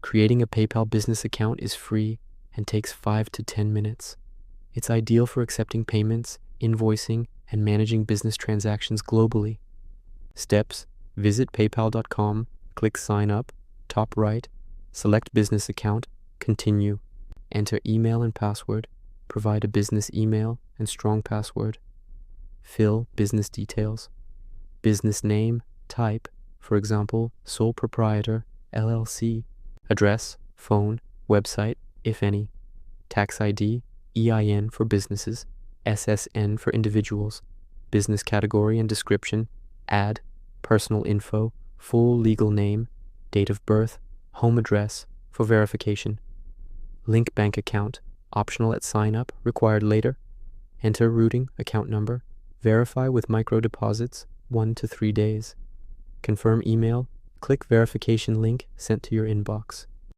Creating a PayPal business account is free and takes 5 to 10 minutes. It's ideal for accepting payments, invoicing, and managing business transactions globally. Steps: visit paypal.com, click Sign Up, top right, select Business Account, Continue. Enter email and password, provide a business email and strong password. Fill business details. Business name, type, for example, sole proprietor, LLC. Address, phone, website, if any. Tax ID, EIN for businesses, SSN for individuals. Business category and description, add, personal info, full legal name, date of birth, home address for verification. Link bank account, optional at sign up, required later. Enter routing account number. Verify with micro deposits, 1 to 3 days. Confirm email. Click verification link sent to your inbox.